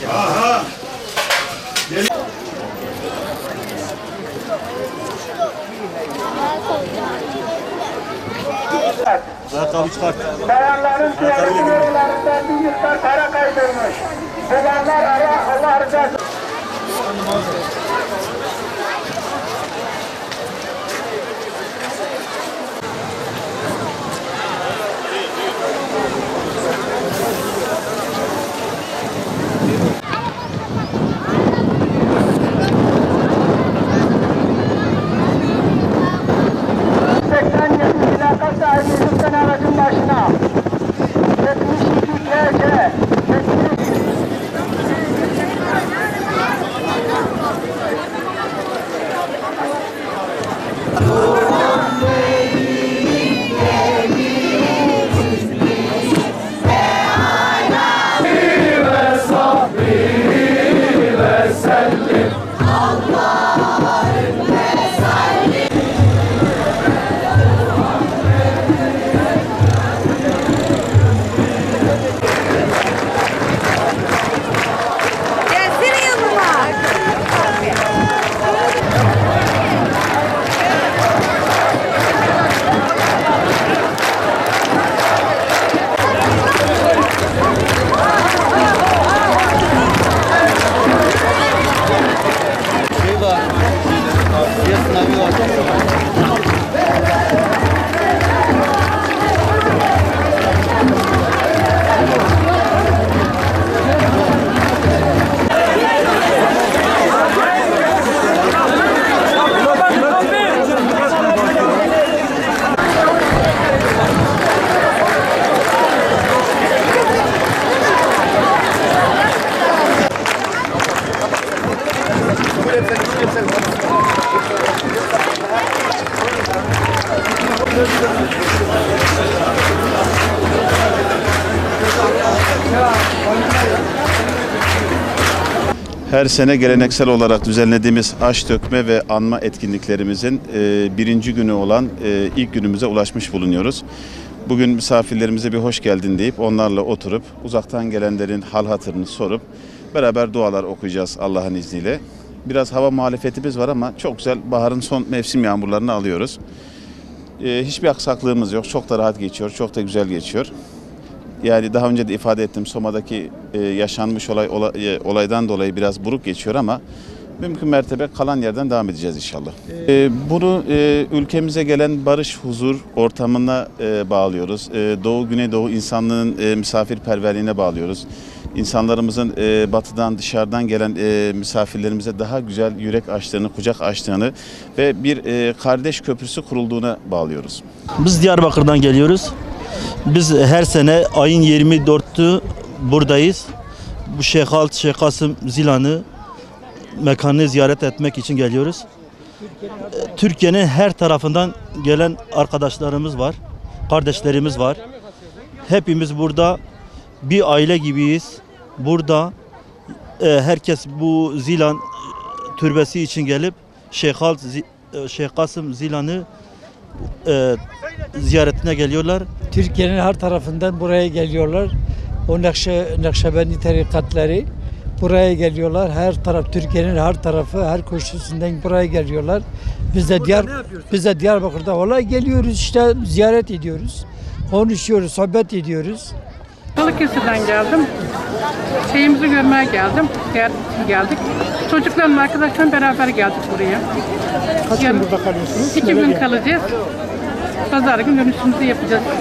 Aha. Ayakkabı çıkart. Bayanların ziyaretçilerinden bir miktar para kaydırmış. Bayanlar Allah rızası. Aracın başına 72 TC Her sene geleneksel olarak düzenlediğimiz aş dökme ve anma etkinliklerimizin birinci günü olan ilk günümüze ulaşmış bulunuyoruz. Bugün misafirlerimize bir hoş geldin deyip onlarla oturup uzaktan gelenlerin hal hatırını sorup beraber dualar okuyacağız Allah'ın izniyle. Biraz hava muhalefetimiz var ama çok güzel baharın son mevsim yağmurlarını alıyoruz. Hiçbir aksaklığımız yok. Çok da rahat geçiyor, çok da güzel geçiyor. Yani daha önce de ifade ettim, Soma'daki yaşanmış olaydan dolayı biraz buruk geçiyor ama mümkün mertebe kalan yerden devam edeceğiz inşallah. Bunu ülkemize gelen barış, huzur ortamına bağlıyoruz. Doğu, Güneydoğu insanlığın misafirperverliğine bağlıyoruz. İnsanlarımızın batıdan, dışarıdan gelen misafirlerimize daha güzel yürek açtığını, kucak açtığını ve bir kardeş köprüsü kurulduğuna bağlıyoruz. Biz Diyarbakır'dan geliyoruz. Biz her sene ayın 24'ü buradayız. Bu Şeyh Kasım Zilan'ı mekanını ziyaret etmek için geliyoruz. Türkiye'nin her tarafından gelen arkadaşlarımız var, kardeşlerimiz var. Hepimiz burada bir aile gibiyiz. Burada herkes bu Zilan türbesi için gelip Şeyh Kasım Zilan'ı ziyaretine geliyorlar. Türkiye'nin her tarafından buraya geliyorlar. O Nakşibendi tarikatları buraya geliyorlar. Her taraf, Türkiye'nin her tarafı, her köşesinden buraya geliyorlar. Biz de Diyarbakır'da olay geliyoruz işte, ziyaret ediyoruz. Konuşuyoruz, sohbet ediyoruz. Balıkesir'den geldim. Şeyimizi görmeye geldim. Geldik. Çocuklarımla, arkadaşlarımla beraber geldik buraya. Kaç gün burada kalıyorsunuz? 2 gün kalacağız. Pazar günü dönüşümüzü yapacağız.